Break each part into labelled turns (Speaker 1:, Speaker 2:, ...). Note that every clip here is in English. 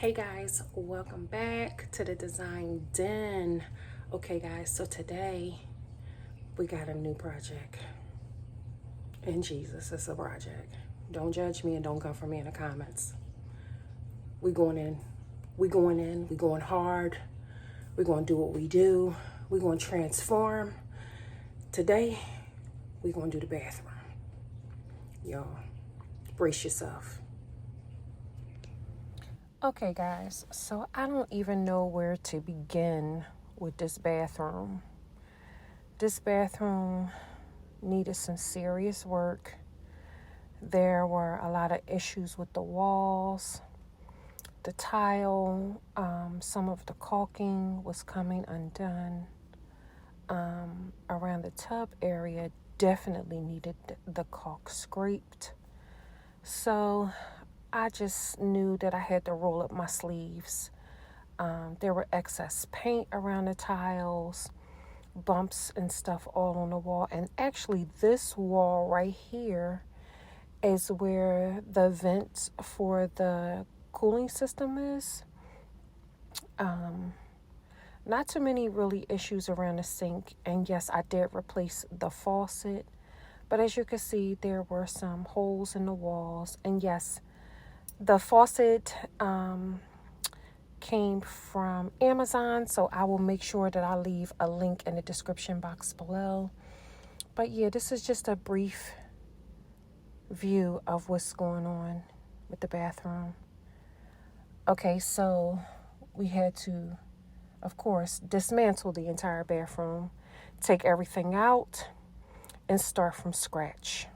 Speaker 1: Hey guys, welcome back to the Design Den. Okay guys, so today we got a new project. And Jesus, it's a project. Don't judge me and don't come for me in the comments. We going in, we going hard. We going to do what we do. We going to transform. Today, we going to do the bathroom. Y'all, brace yourself. Okay guys, so I don't even know where to begin with this bathroom. This bathroom needed some serious work. There were a lot of issues with the walls, the tile, some of the caulking was coming undone. Around the tub area definitely needed the caulk scraped. So I just knew that I had to roll up my sleeves. There were excess paint around the tiles, bumps and stuff all on the wall. And actually this wall right here is where the vent for the cooling system is. Not too many really issues around the sink. And yes, I did replace the faucet. But as you can see, there were some holes in the walls. And yes, the faucet came from Amazon. So I will make sure that I leave a link in the description box below. But yeah, this is just a brief view of what's going on with the bathroom. Okay, so we had to, of course, dismantle the entire bathroom, take everything out, and start from scratch.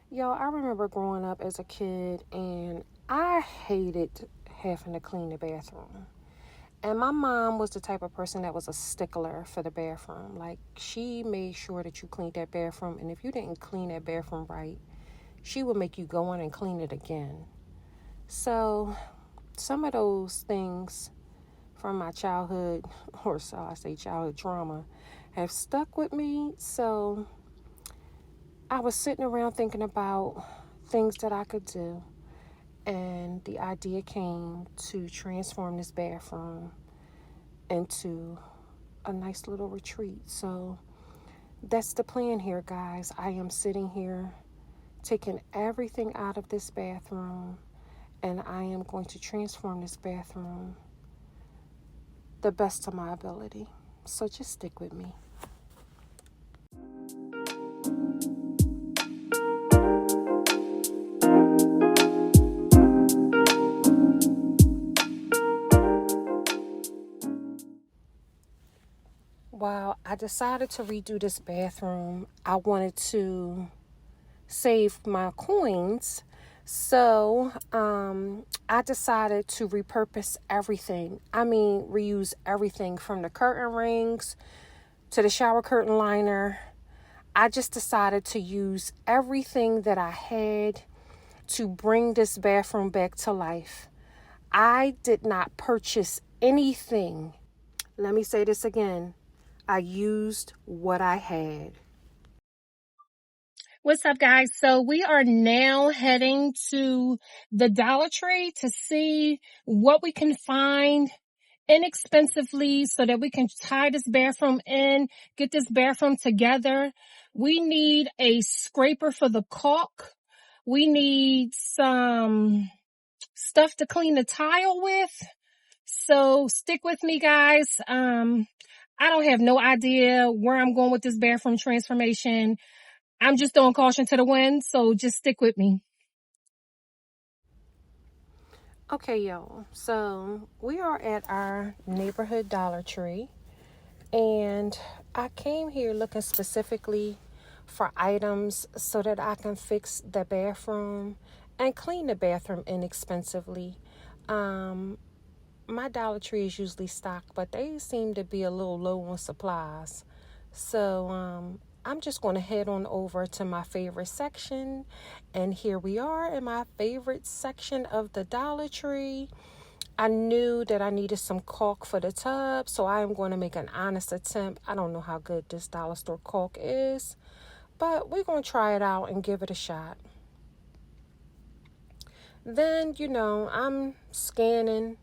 Speaker 1: Yo, I remember growing up as a kid and I hated having to clean the bathroom. And my mom was the type of person that was a stickler for the bathroom. Like, she made sure that you cleaned that bathroom. And if you didn't clean that bathroom right, she would make you go in and clean it again. So, some of those things from my childhood, or so I say childhood trauma, have stuck with me. So, I was sitting around thinking about things that I could do. And the idea came to transform this bathroom into a nice little retreat. So that's the plan here, guys. I am sitting here taking everything out of this bathroom, and I am going to transform this bathroom the best of my ability. So just stick with me. While I decided to redo this bathroom, I wanted to save my coins. So I decided to repurpose everything. I mean, reuse everything from the curtain rings to the shower curtain liner. I just decided to use everything that I had to bring this bathroom back to life. I did not purchase anything. Let me say this again. I used what I had. What's up, guys? So we are now heading to the Dollar Tree to see what we can find inexpensively so that we can tie this bathroom in, get this bathroom together. We need a scraper for the caulk. We need some stuff to clean the tile with. So stick with me, guys. I don't have no idea where I'm going with this bathroom transformation. I'm just throwing caution to the wind, so just stick with me. Okay, y'all. So we are at our neighborhood Dollar Tree, and I came here looking specifically for items so that I can fix the bathroom and clean the bathroom inexpensively. My Dollar Tree is usually stocked, but they seem to be a little low on supplies. So I'm just going to head on over to my favorite section. And here we are in my favorite section of the Dollar Tree. I knew that I needed some caulk for the tub, so I am going to make an honest attempt. I don't know how good this dollar store caulk is, but we're going to try it out and give it a shot. Then, I'm scanning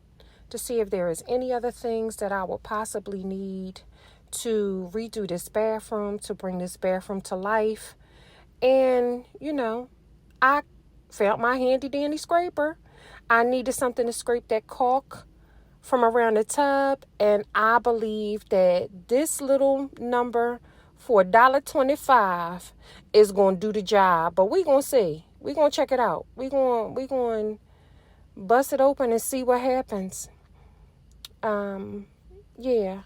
Speaker 1: to see if there is any other things that I would possibly need to redo this bathroom, to bring this bathroom to life. And, I found my handy dandy scraper. I needed something to scrape that caulk from around the tub, and I believe that this little number for $1.25 is going to do the job. But we're going to see. We're going to check it out. We're going to bust it open and see what happens. Yeah,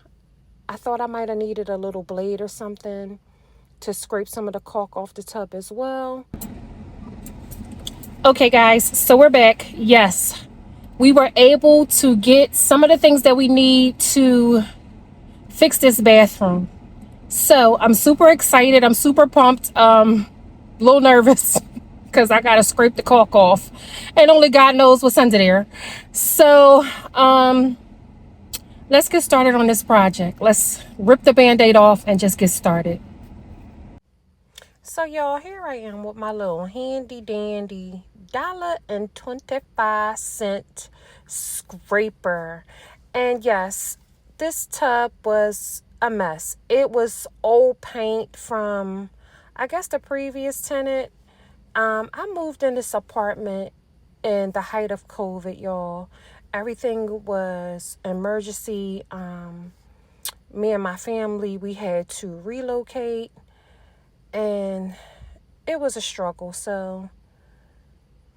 Speaker 1: I thought I might have needed a little blade or something to scrape some of the caulk off the tub as well. Okay, guys, so we're back. Yes, we were able to get some of the things that we need to fix this bathroom. So I'm super excited. I'm super pumped. A little nervous because I gotta scrape the caulk off, and only God knows what's under there. So let's get started on this project. Let's rip the band-aid off and just get started. So y'all, here I am with my little handy dandy $1.25 scraper. And yes, this tub was a mess. It was old paint from, I guess, the previous tenant. I moved in this apartment in the height of COVID, y'all. Everything was emergency. Me and my family, we had to relocate, and it was a struggle. So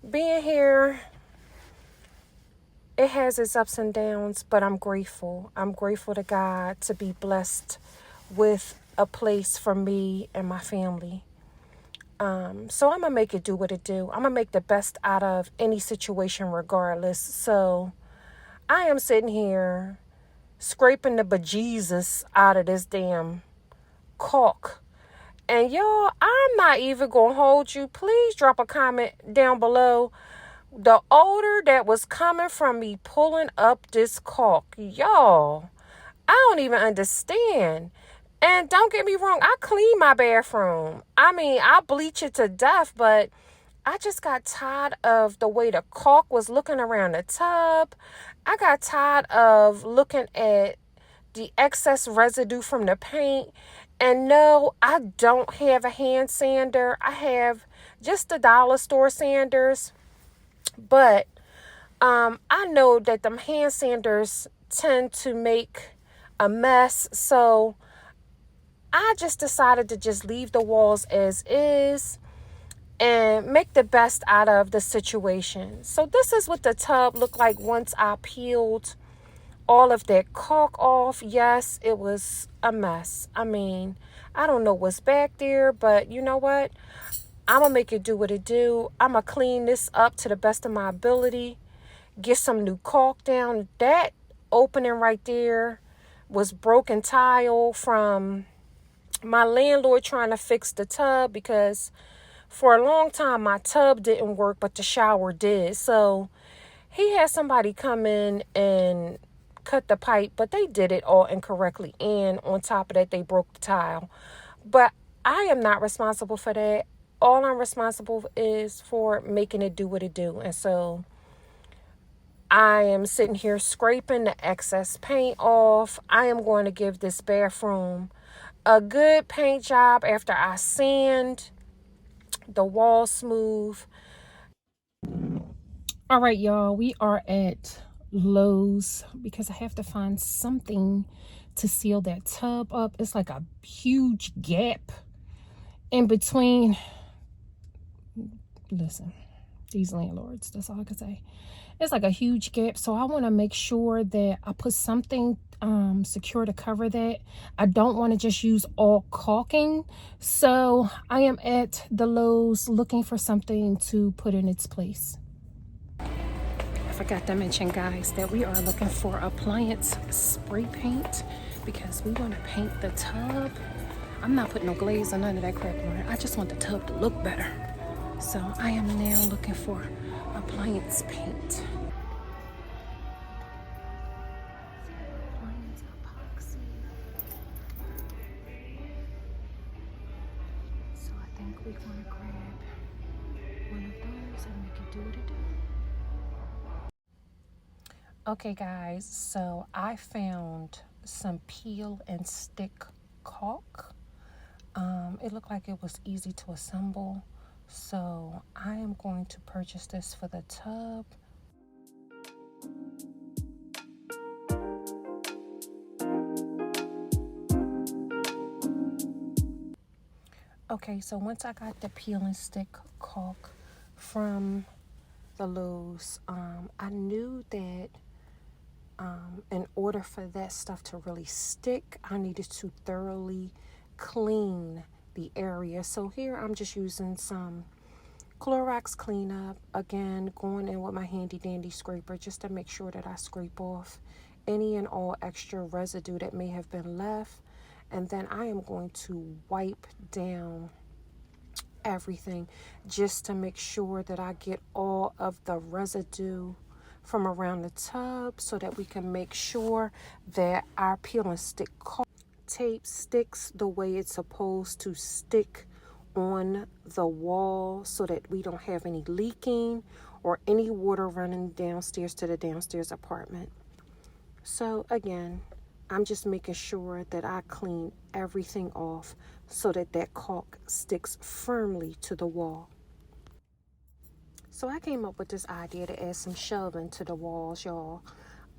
Speaker 1: being here, it has its ups and downs, but I'm grateful. I'm grateful to God to be blessed with a place for me and my family. So I'm going to make it do what it do. I'm going to make the best out of any situation regardless. So I am sitting here scraping the bejesus out of this damn caulk. And y'all, I'm not even going to hold you. Please drop a comment down below. The odor that was coming from me pulling up this caulk. Y'all, I don't even understand. And don't get me wrong, I clean my bathroom. I mean, I bleach it to death, but I just got tired of the way the caulk was looking around the tub. I got tired of looking at the excess residue from the paint. And no, I don't have a hand sander. I have just the dollar store sanders. But I know that them hand sanders tend to make a mess. So I just decided to just leave the walls as is and make the best out of the situation. So this is what the tub looked like once I peeled all of that caulk off. Yes, it was a mess. I mean, I don't know what's back there, but you know what? I'm going to make it do what it do. I'm going to clean this up to the best of my ability. Get some new caulk down. That opening right there was broken tile from my landlord trying to fix the tub, because for a long time my tub didn't work, but the shower did. So he had somebody come in and cut the pipe, but they did it all incorrectly. And on top of that, they broke the tile. But I am not responsible for that. All I'm responsible is for making it do what it do. And so I am sitting here scraping the excess paint off. I am going to give this bathroom a good paint job after I sand the wall smooth. All right, y'all, we are at Lowe's because I have to find something to seal that tub up. It's like a huge gap in between. Listen, these landlords, that's all I can say. It's like a huge gap, so I want to make sure that I put something secure to cover that. I don't want to just use all caulking. So I am at the Lowe's looking for something to put in its place. I forgot to mention, guys, that we are looking for appliance spray paint because we want to paint the tub I'm not putting no glaze or none of that crap on it. I just want the tub to look better. So I am now looking for appliance paint. Appliance epoxy. So I think we're gonna grab one of those and make it do what it do. Okay guys, so I found some peel and stick caulk. It looked like it was easy to assemble, so I am going to purchase this for the tub. Okay, so once I got the peel and stick caulk from the Lowe's, I knew that in order for that stuff to really stick, I needed to thoroughly clean the area. So here I'm just using some Clorox cleanup, again going in with my handy dandy scraper just to make sure that I scrape off any and all extra residue that may have been left, and then I am going to wipe down everything just to make sure that I get all of the residue from around the tub so that we can make sure that our peel and stick tape sticks the way it's supposed to stick on the wall, so that we don't have any leaking or any water running downstairs to the downstairs apartment. So again, I'm just making sure that I clean everything off so that that caulk sticks firmly to the wall. So I came up with this idea to add some shelving to the walls, y'all.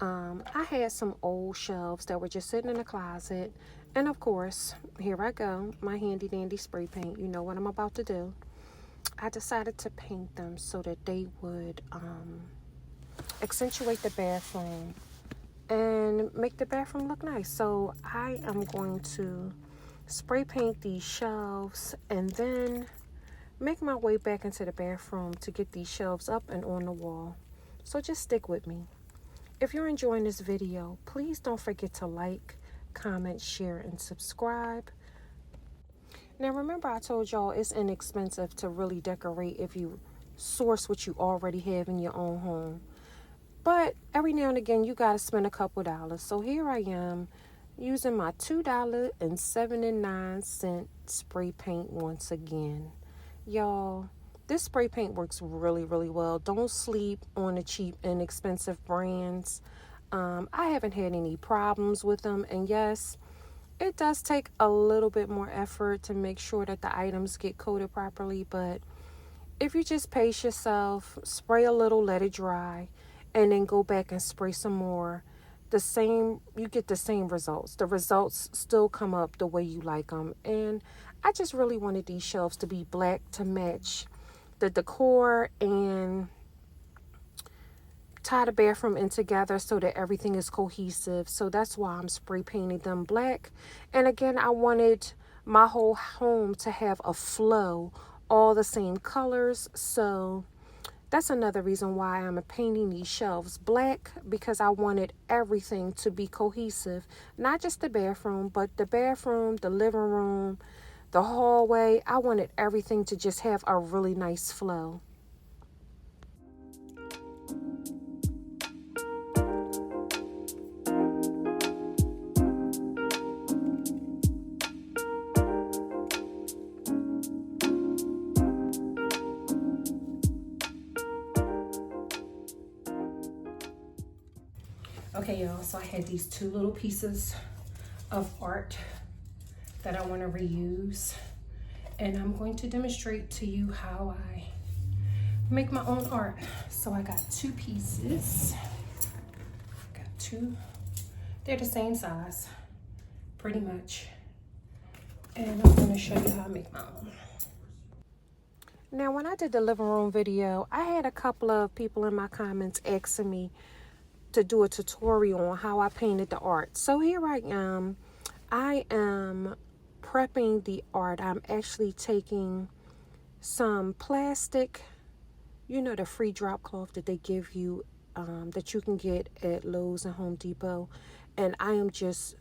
Speaker 1: I had some old shelves that were just sitting in the closet. And of course, here I go, my handy dandy spray paint. You know what I'm about to do. I decided to paint them so that they would accentuate the bathroom and make the bathroom look nice. So I am going to spray paint these shelves and then make my way back into the bathroom to get these shelves up and on the wall. So just stick with me. If you're enjoying this video, please don't forget to like, comment, share, and subscribe. Now remember, I told y'all it's inexpensive to really decorate if you source what you already have in your own home. But every now and again, you got to spend a couple dollars. So here I am using my $2.79 spray paint once again. Y'all, this spray paint works really, really well. Don't sleep on the cheap, inexpensive brands. I haven't had any problems with them. And yes, it does take a little bit more effort to make sure that the items get coated properly. But if you just pace yourself, spray a little, let it dry, and then go back and spray some more, you get the same results. The results still come up the way you like them. And I just really wanted these shelves to be black to match the decor and tie the bathroom in together so that everything is cohesive. So that's why I'm spray painting them black. And again, I wanted my whole home to have a flow, all the same colors. So that's another reason why I'm painting these shelves black, because I wanted everything to be cohesive. Not just the bathroom, but the bathroom, the living room, the hallway. I wanted everything to just have a really nice flow. Okay, y'all, so I had these two little pieces of art that I want to reuse, and I'm going to demonstrate to you how I make my own art. So I got two pieces. Got two. They're the same size, pretty much. And I'm going to show you how I make my own. Now, when I did the living room video, I had a couple of people in my comments asking me to do a tutorial on how I painted the art. So here I am. I am prepping the art. I'm actually taking some plastic, you know, the free drop cloth that they give you, that you can get at Lowe's and Home Depot. And I am just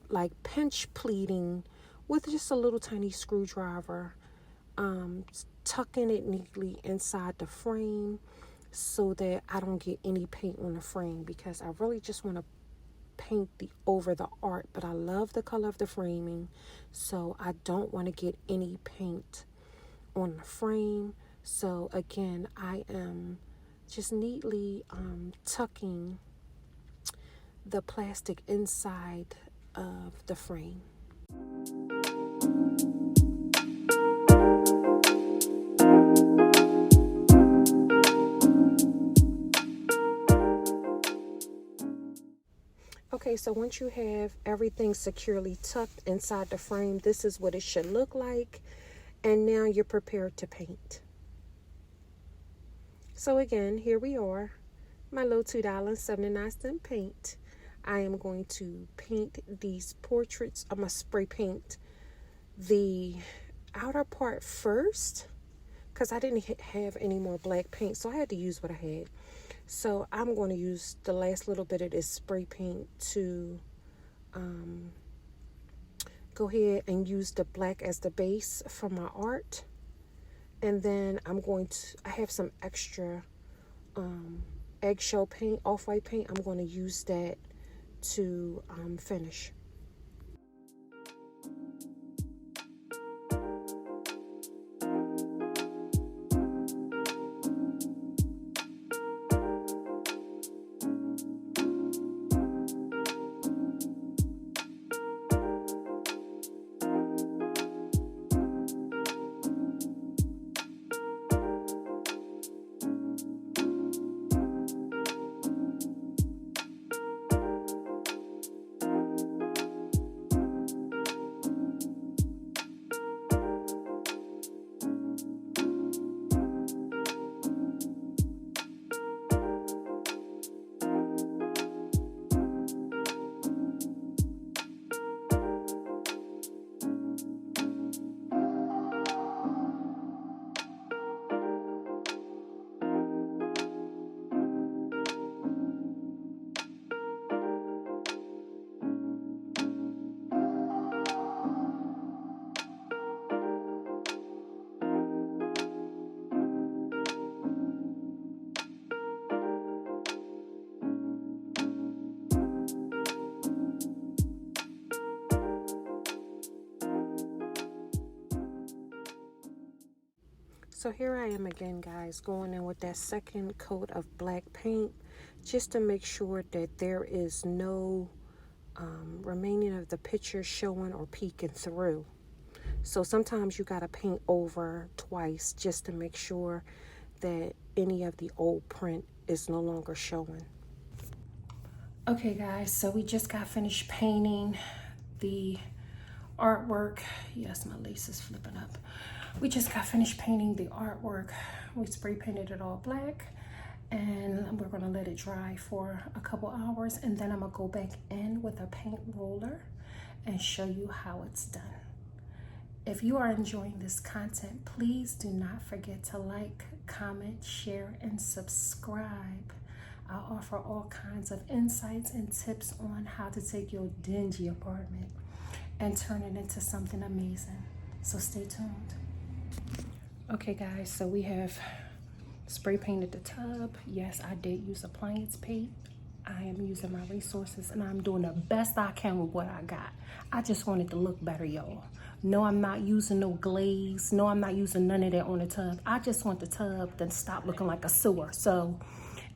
Speaker 1: like pinch pleating with just a little tiny screwdriver, tucking it neatly inside the frame so that I don't get any paint on the frame, because I really just want to paint over the art, but I love the color of the framing, so I don't want to get any paint on the frame. So again, I am just neatly tucking the plastic inside of the frame. Okay, so once you have everything securely tucked inside the frame, this is what it should look like. And now you're prepared to paint. So again, here we are, my little $2.79 paint. I am going to paint these portraits. I'm going to spray paint the outer part first, because I didn't have any more black paint, so I had to use what I had. So I'm going to use the last little bit of this spray paint to go ahead and use the black as the base for my art. And then I have some extra eggshell paint, off-white paint. I'm going to use that to finish. So here I am again, guys, going in with that second coat of black paint just to make sure that there is no remaining of the picture showing or peeking through. So sometimes you got to paint over twice just to make sure that any of the old print is no longer showing. Okay, guys, so we just got finished painting the artwork. Yes, my lace is flipping up. We just got finished painting the artwork. We spray painted it all black, and we're gonna let it dry for a couple hours, and then I'm gonna go back in with a paint roller and show you how it's done. If you are enjoying this content, please do not forget to like, comment, share, and subscribe. I offer all kinds of insights and tips on how to take your dingy apartment and turn it into something amazing. So stay tuned. Okay, guys, so we have spray painted the tub. Yes, I did use appliance paint. I am using my resources, and I'm doing the best I can with what I got. I just want it to look better, y'all. No, I'm not using no glaze. No, I'm not using none of that on the tub. I just want the tub to stop looking like a sewer. So,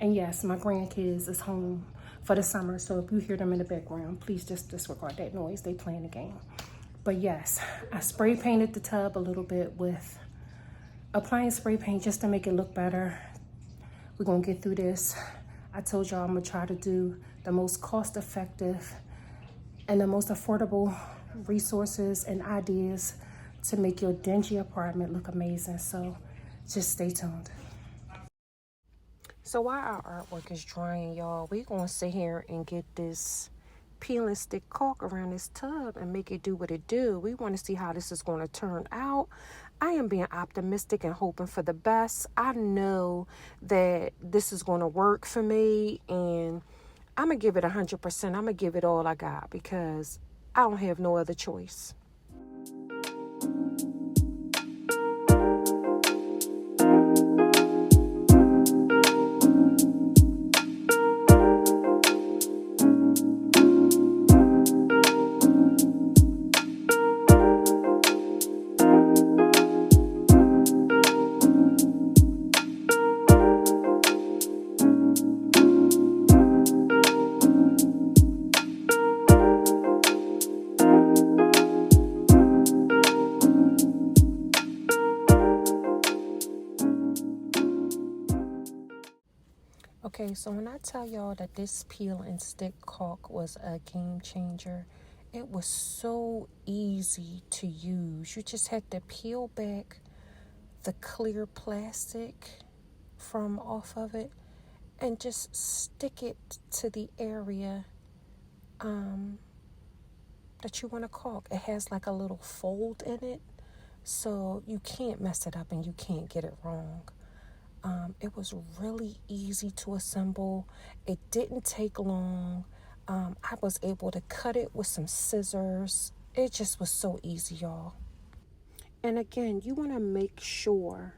Speaker 1: and yes, my grandkids is home for the summer, so if you hear them in the background, please just disregard that noise. They playing the game. But yes, I spray painted the tub a little bit with appliance spray paint just to make it look better. We're gonna get through this. I told y'all I'm gonna try to do the most cost-effective and the most affordable resources and ideas to make your dingy apartment look amazing. So just stay tuned. So while our artwork is drying, y'all, we're gonna sit here and get this peel and stick caulk around this tub and make it do what it do. We want to see how this is going to turn out. I am being optimistic and hoping for the best. I know that this is going to work for me, and I'm going to give it 100%. I'm going to give it all I got because I don't have no other choice. Okay, so when I tell y'all that this peel and stick caulk was a game changer, it was so easy to use. You just had to peel back the clear plastic from off of it and just stick it to the area that you want to caulk. It has like a little fold in it, so you can't mess it up and you can't get it wrong. It was really easy to assemble. It didn't take long. I was able to cut it with some scissors. It just was so easy, y'all. And again, you want to make sure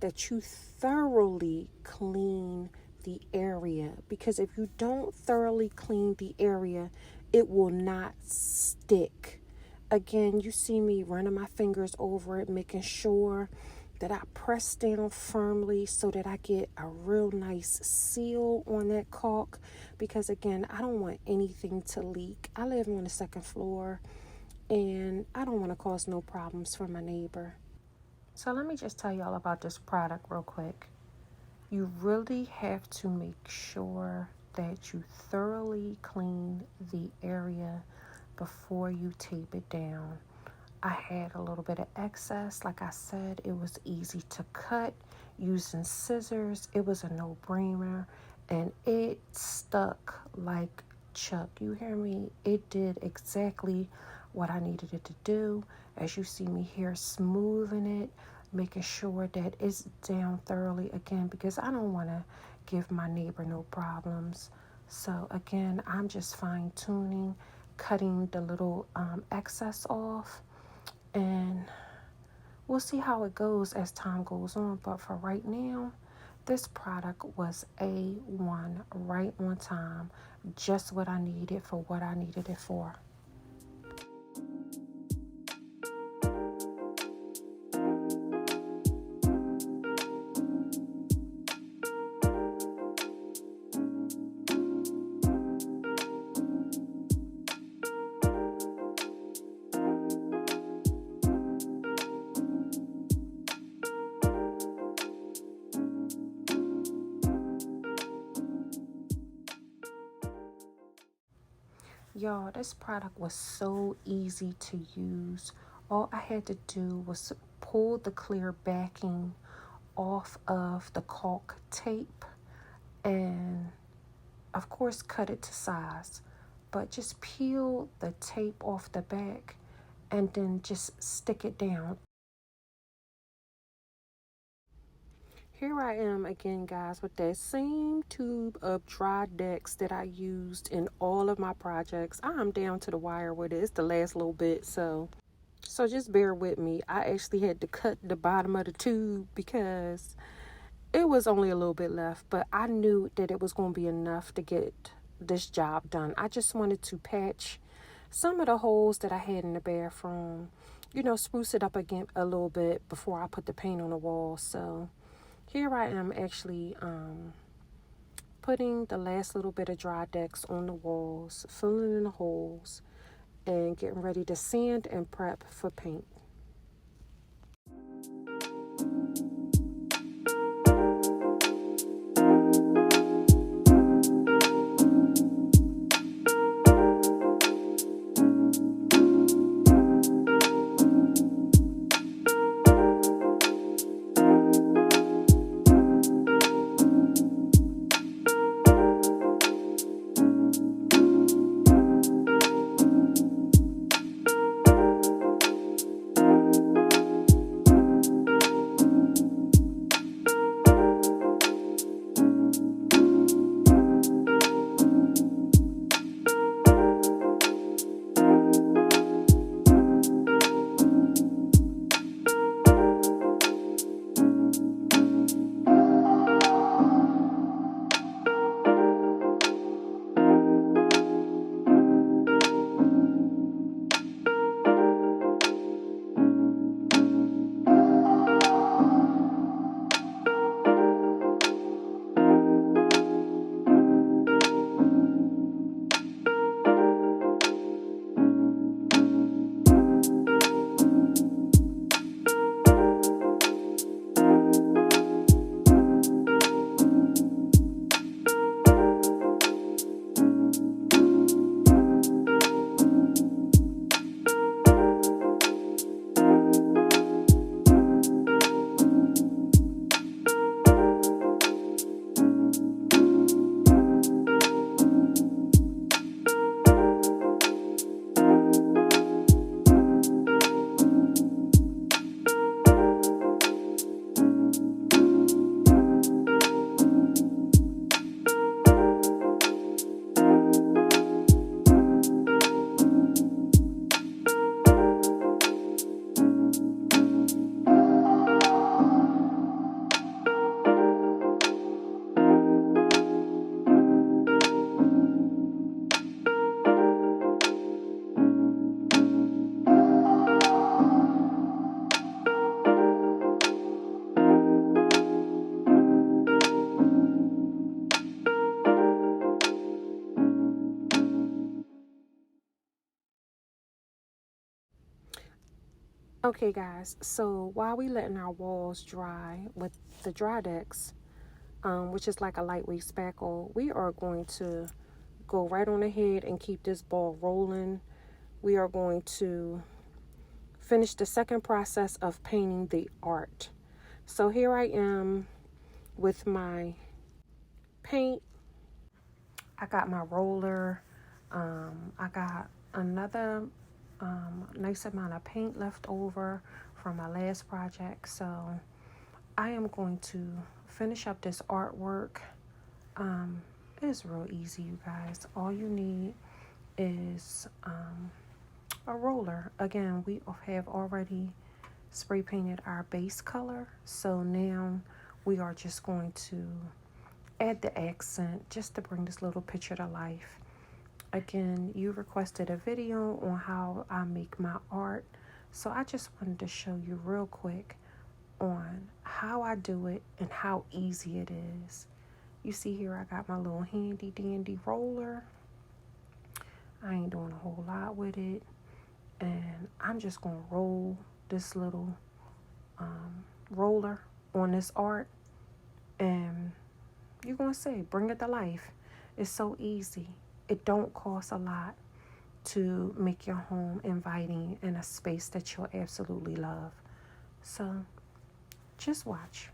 Speaker 1: that you thoroughly clean the area, because if you don't thoroughly clean the area, it will not stick. Again, you see me running my fingers over it, making sure that I press down firmly so that I get a real nice seal on that caulk, because again, I don't want anything to leak. I live on the second floor and I don't want to cause no problems for my neighbor. So let me just tell y'all about this product real quick. You really have to make sure that you thoroughly clean the area before you tape it down. I had a little bit of excess. Like I said, it was easy to cut using scissors. It was a no-brainer, and it stuck like Chuck. You hear me? It did exactly what I needed it to do. As you see me here smoothing it, making sure that it's down thoroughly again, because I don't want to give my neighbor no problems. So again, I'm just fine tuning, cutting the little excess off, and we'll see how it goes as time goes on. But for right now, this product was A1, right on time, just what I needed for what I needed it for. Y'all, this product was so easy to use. All I had to do was pull the clear backing off of the caulk tape and, of course, cut it to size. But just peel the tape off the back and then just stick it down. Here I am again, guys, with that same tube of dry decks that I used in all of my projects. I'm down to the wire with it. It's the last little bit, so just bear with me. I actually had to cut the bottom of the tube because it was only a little bit left, but I knew that it was going to be enough to get this job done. I just wanted to patch some of the holes that I had in the bathroom, spruce it up again a little bit before I put the paint on the wall. So here I am actually putting the last little bit of dry decks on the walls, filling in the holes, and getting ready to sand and prep for paint. Okay, guys, so while we letting our walls dry with the dry decks, which is like a lightweight spackle, we are going to go right on ahead and keep this ball rolling. We are going to finish the second process of painting the art. So here I am with my paint. I got my roller. I got another nice amount of paint left over from my last project. So I am going to finish up this artwork. It's real easy, you guys. All you need is a roller. Again, we have already spray painted our base color. So now we are just going to add the accent just to bring this little picture to life. Again, you requested a video on how I make my art. So I just wanted to show you real quick on how I do it and how easy it is. You see here I got my little handy dandy roller. I ain't doing a whole lot with it. And I'm just going to roll this little roller on this art. And you're going to say, bring it to life. It's so easy. It don't cost a lot to make your home inviting in a space that you'll absolutely love. So just watch.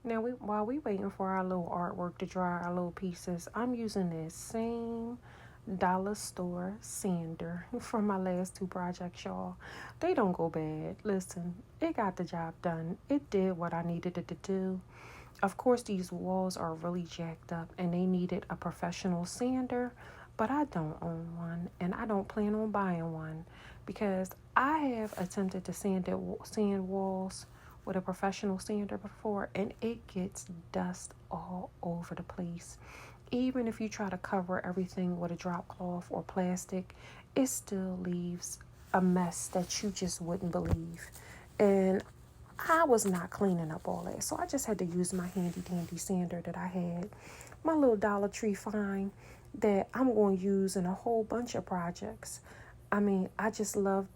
Speaker 1: Now, while we waiting for our little artwork to dry, our little pieces, I'm using this same dollar store sander from my last two projects, y'all. They don't go bad. Listen, it got the job done. It did what I needed it to do. Of course, these walls are really jacked up and they needed a professional sander, but I don't own one and I don't plan on buying one because I have attempted to sand walls with a professional sander before and it gets dust all over the place. Even if you try to cover everything with a drop cloth or plastic, it still leaves a mess that you just wouldn't believe. And I was not cleaning up all that, so I just had to use my handy dandy sander that I had, my little Dollar Tree find that I'm going to use in a whole bunch of projects. I mean, I just love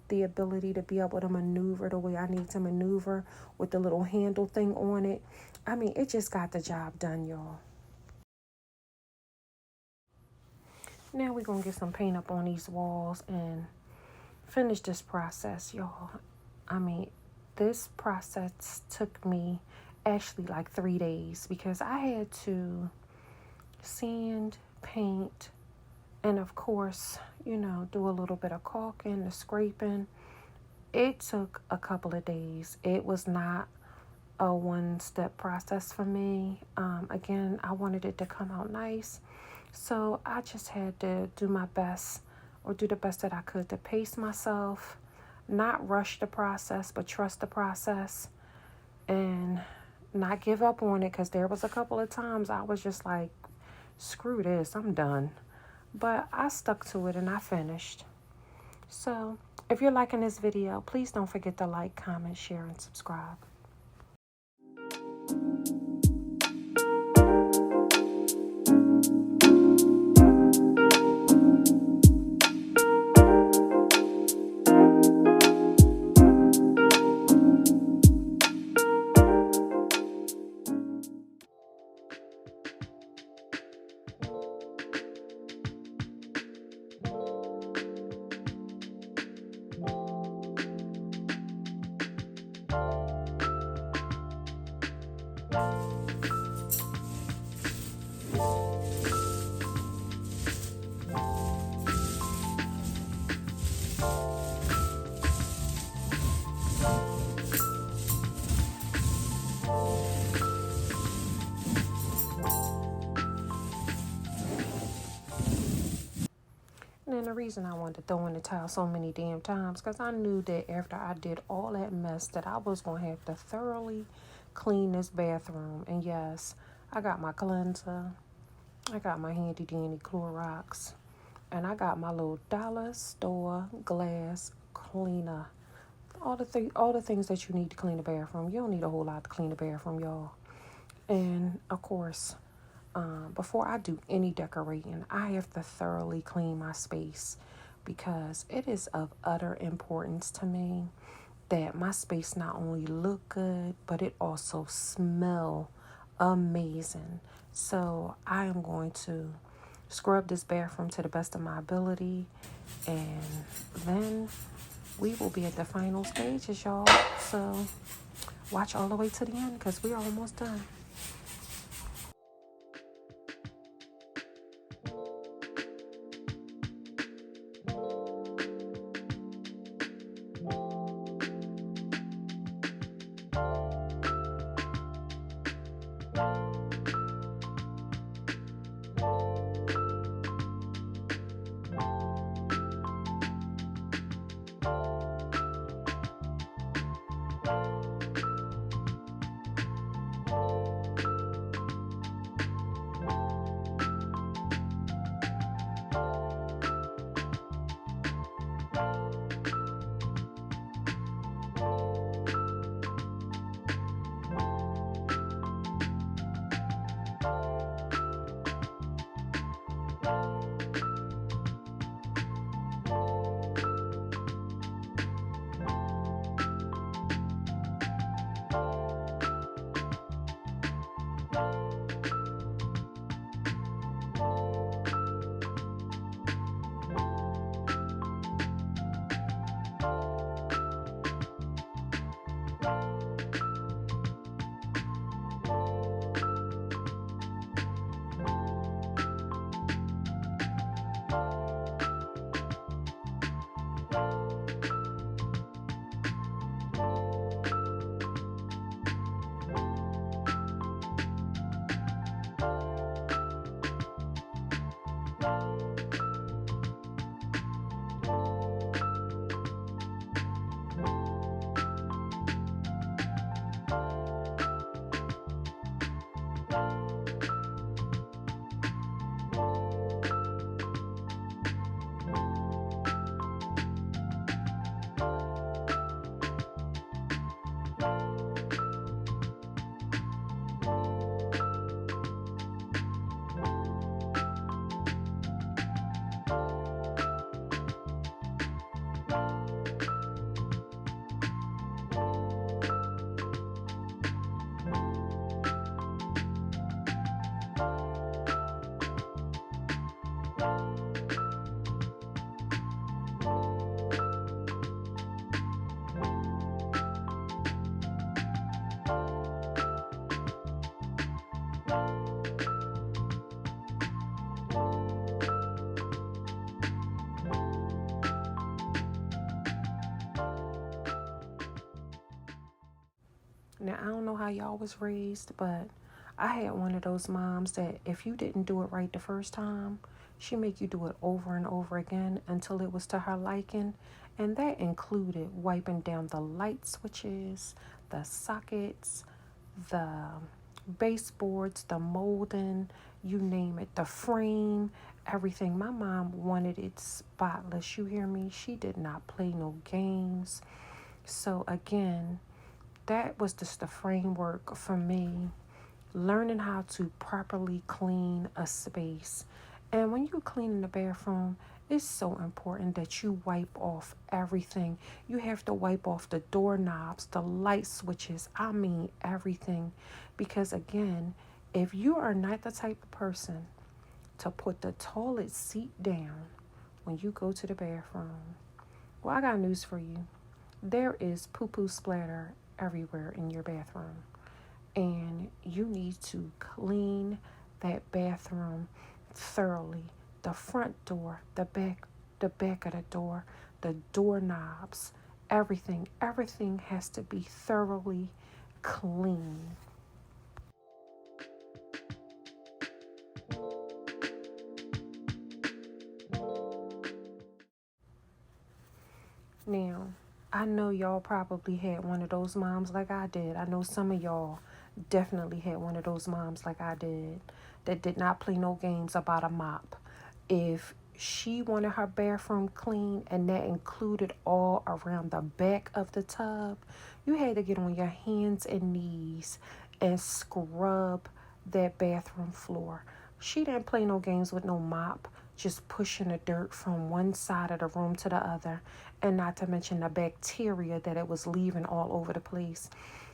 Speaker 1: the ability to be able to maneuver the way I need to maneuver with the little handle thing on it. I mean, it just got the job done, y'all. Now we're going to get some paint up on these walls and finish this process, y'all. I mean, this process took me actually like 3 days because I had to sand, paint, and of course, do a little bit of caulking, the scraping. It took a couple of days. It was not a one-step process for me. Again, I wanted it to come out nice. So I just had to do my best, or do the best that I could, to pace myself, not rush the process, but trust the process, and not give up on it, because there was a couple of times I was just like, screw this, I'm done. But I stuck to it and I finished. So if you're liking this video, please don't forget to like, comment, share, and subscribe. And then the reason I wanted to throw in the towel so many damn times, because I knew that after I did all that mess that I was going to have to thoroughly clean this bathroom. And yes, I got my cleanser, I got my handy dandy Clorox, and I got my little dollar store glass cleaner. All the things that you need to clean the bathroom. You don't need a whole lot to clean the bathroom, y'all. And of course, before I do any decorating, I have to thoroughly clean my space, because it is of utter importance to me that my space not only look good, but it also smell amazing. So I am going to scrub this bathroom to the best of my ability, and then we will be at the final stages, y'all. So watch all the way to the end, because we're almost done. Now, I don't know how y'all was raised, but I had one of those moms that if you didn't do it right the first time, she make you do it over and over again until it was to her liking. And that included wiping down the light switches, the sockets, the baseboards, the molding, you name it, the frame, everything. My mom wanted it spotless. You hear me? She did not play no games. So again, that was just the framework for me, learning how to properly clean a space. And when you clean in the bathroom, it's so important that you wipe off everything. You have to wipe off the doorknobs, the light switches, I mean everything. Because again, if you are not the type of person to put the toilet seat down when you go to the bathroom, well, I got news for you. There is poo-poo splatter everywhere in your bathroom. And you need to clean that bathroom thoroughly. The front door, the back of the door, the doorknobs, everything has to be thoroughly clean. Now, I know y'all probably had one of those moms like I did. I know some of y'all definitely had one of those moms like I did that did not play no games about a mop. If she wanted her bathroom clean and that included all around the back of the tub, you had to get on your hands and knees and scrub that bathroom floor. She didn't play no games with no mop, just pushing the dirt from one side of the room to the other, and not to mention the bacteria that it was leaving all over the place.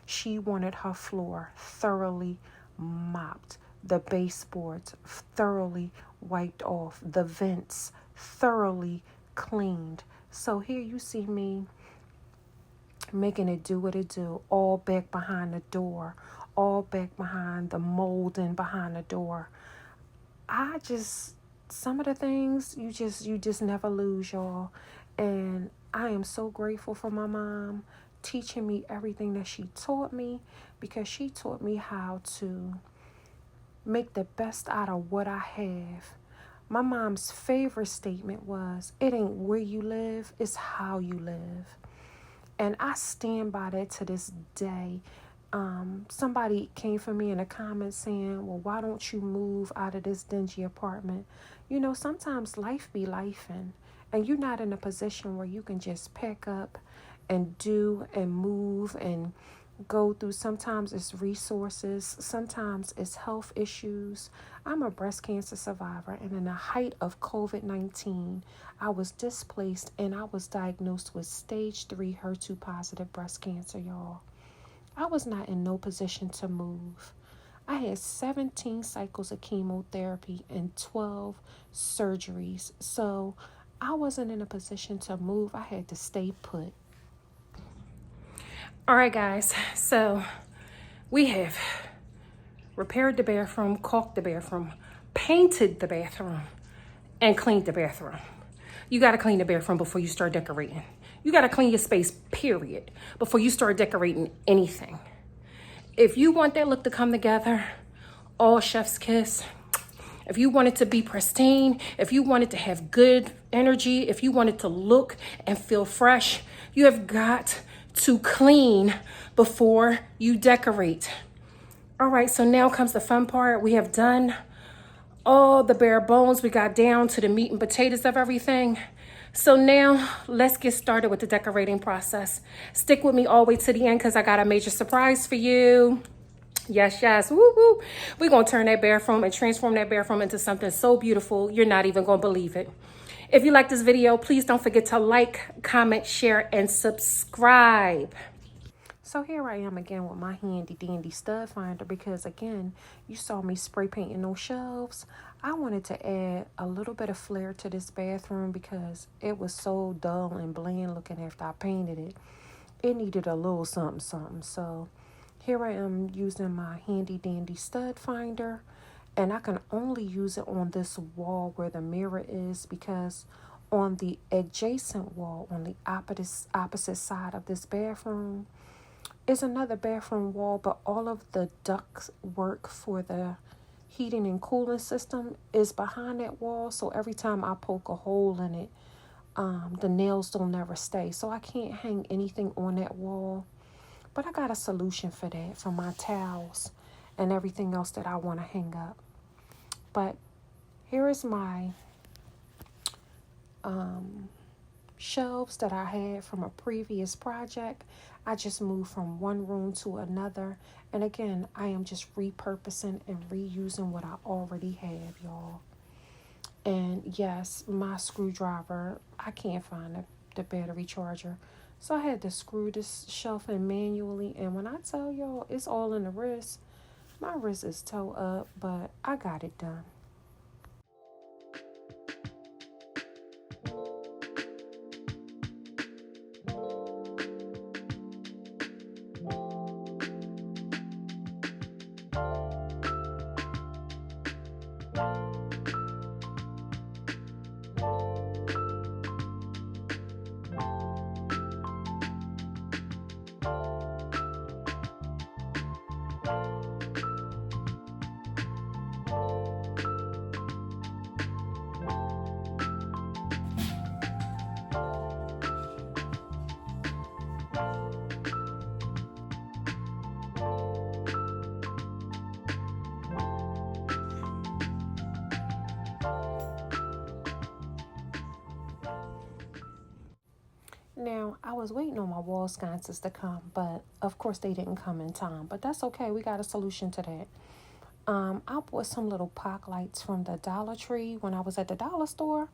Speaker 1: She wanted her floor thoroughly mopped, the baseboards thoroughly wiped off, the vents thoroughly cleaned. So here you see me making it do what it do, all back behind the door, all back behind the molding behind the door. I just, some of the things you just never lose, y'all. And I am so grateful for my mom teaching me everything that she taught me, because she taught me how to make the best out of what I have. My mom's favorite statement was, it ain't where you live, it's how you live. And I stand by that to this day. Somebody came for me in the comments saying, well, why don't you move out of this dingy apartment? You know, sometimes life be lifing, and you're not in a position where you can just pack up and do and move and go through. Sometimes it's resources, sometimes it's health issues. I'm a breast cancer survivor, and in the height of COVID-19, I was displaced and I was diagnosed with stage 3 HER2 positive breast cancer, y'all. I was not in no position to move. I had 17 cycles of chemotherapy and 12 surgeries. So I wasn't in a position to move. I had to stay put. All right, guys. So we have repaired the bathroom, caulked the bathroom, painted the bathroom, and cleaned the bathroom. You got to clean the bathroom before you start decorating. You got to clean your space, period, before you start decorating anything. If you want that look to come together, all chef's kiss. If you want it to be pristine, if you want it to have good energy, if you want it to look and feel fresh, you have got to clean before you decorate. All right, so now comes the fun part. We have done all the bare bones. We got down to the meat and potatoes of everything. So now let's get started with the decorating process. Stick with me all the way to the end, because I got a major surprise for you. Yes. Woo woo. We're going to turn that bathroom and transform that bathroom into something so beautiful, you're not even going to believe it. If you like this video, please don't forget to like, comment, share, and subscribe. So here I am again with my handy dandy stud finder, because again, you saw me spray painting those shelves. I wanted to add a little bit of flair to this bathroom because it was so dull and bland looking after I painted it. It needed a little something. So here I am using my handy dandy stud finder, and I can only use it on this wall where the mirror is, because on the adjacent wall on the opposite side of this bathroom, It's another bathroom wall, but all of the duct work for the heating and cooling system is behind that wall. So every time I poke a hole in it, the nails don't never stay. So I can't hang anything on that wall. But I got a solution for that, for my towels and everything else that I want to hang up. But here is my shelves that I had from a previous project. I just moved from one room to another. And again, I am just repurposing and reusing what I already have, y'all. And yes, my screwdriver, I can't find the battery charger. So I had to screw this shelf in manually. And when I tell y'all, it's all in the wrist. My wrist is toe up, but I got it done. Now, I was waiting on my wall sconces to come, but of course they didn't come in time. But that's okay. We got a solution to that. I bought some little POC lights from the Dollar Tree when I was at the dollar store.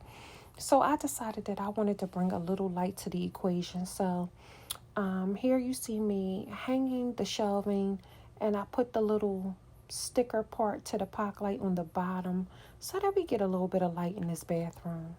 Speaker 1: So I decided that I wanted to bring a little light to the equation. So here you see me hanging the shelving, and I put the little sticker part to the POC light on the bottom so that we get a little bit of light in this bathroom.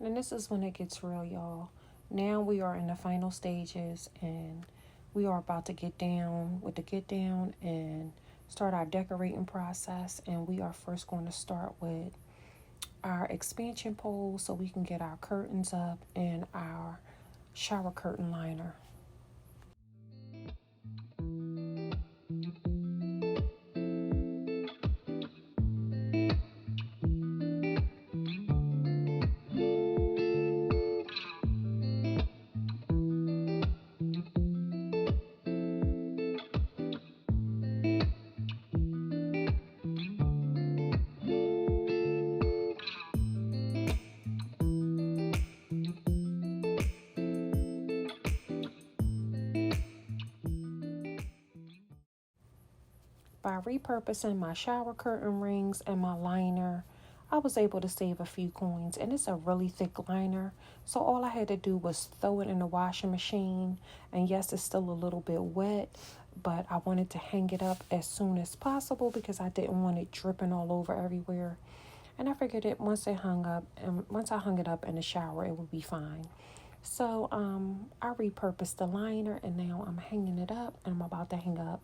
Speaker 1: And this is when it gets real, y'all. Now we are in the final stages, and we are about to get down with the get down and start our decorating process. And we are first going to start with our expansion pole so we can get our curtains up and our shower curtain liner. By repurposing my shower curtain rings and my liner, I was able to save a few coins, and it's a really thick liner. So all I had to do was throw it in the washing machine. And yes, it's still a little bit wet, but I wanted to hang it up as soon as possible because I didn't want it dripping all over everywhere. And I figured it once I hung it up in the shower, it would be fine. So I repurposed the liner, and now I'm hanging it up, and I'm about to hang up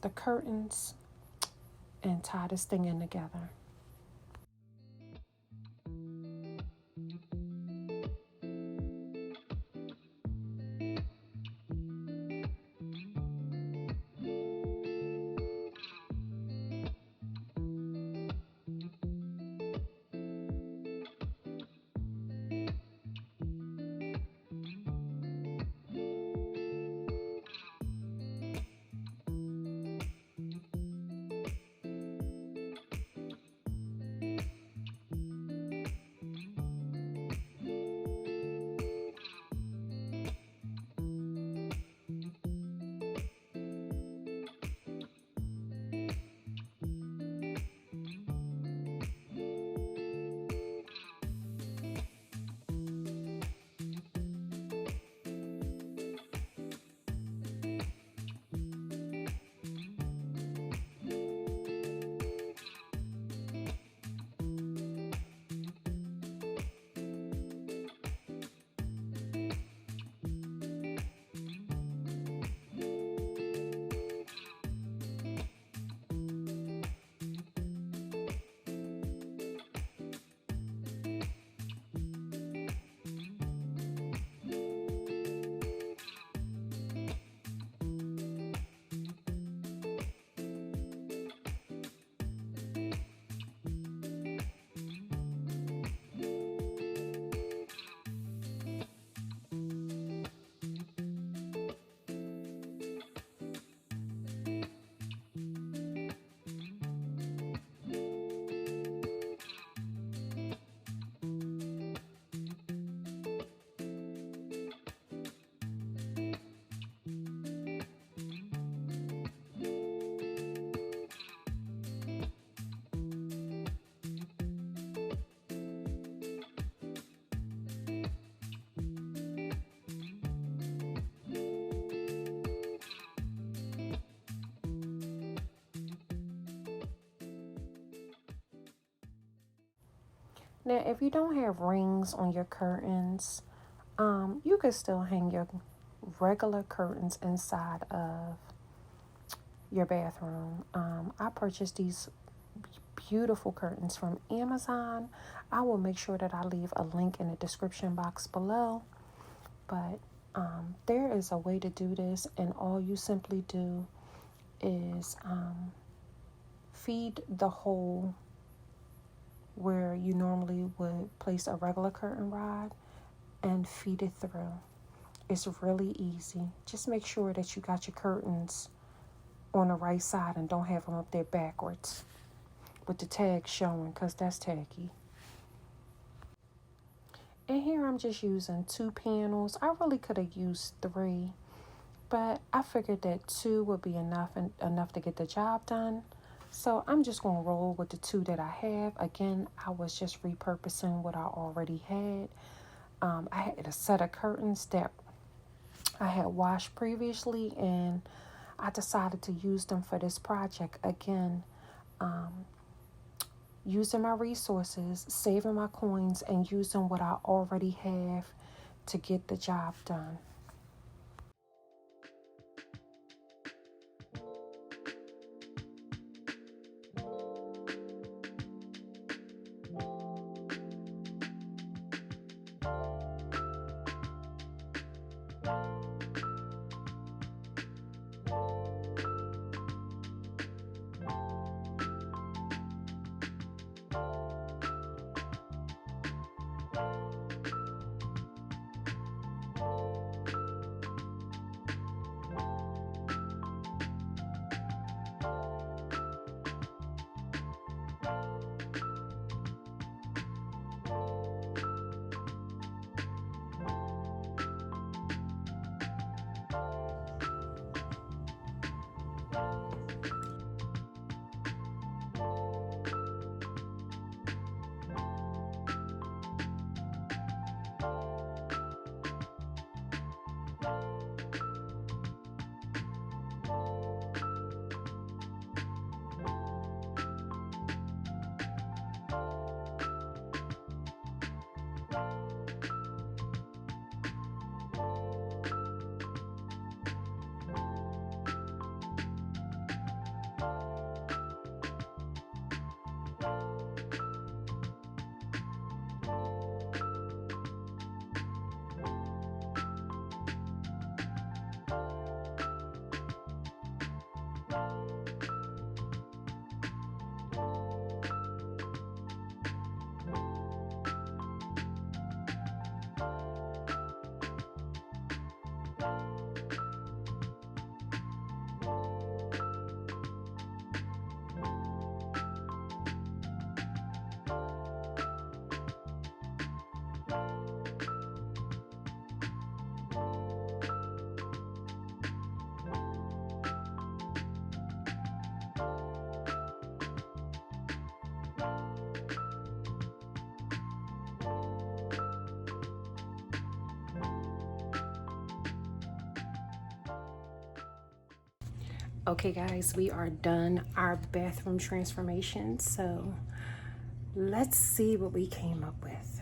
Speaker 1: the curtains and tie this thing in together. Now, if you don't have rings on your curtains, you can still hang your regular curtains inside of your bathroom. I purchased these beautiful curtains from Amazon. I will make sure that I leave a link in the description box below. But there is a way to do this, and all you simply do is feed the hole where you normally would place a regular curtain rod and feed it through. It's really easy. Just make sure that you got your curtains on the right side and don't have them up there backwards with the tag showing, because that's tacky. And here I'm just using 2 panels. I really could have used 3, but I figured that 2 would be enough to get the job done. So I'm just going to roll with the 2 that I have. Again, I was just repurposing what I already had. I had a set of curtains that I had washed previously, and I decided to use them for this project. Again, using my resources, saving my coins, and using what I already have to get the job done. Okay guys, we are done our bathroom transformation, so let's see what we came up with.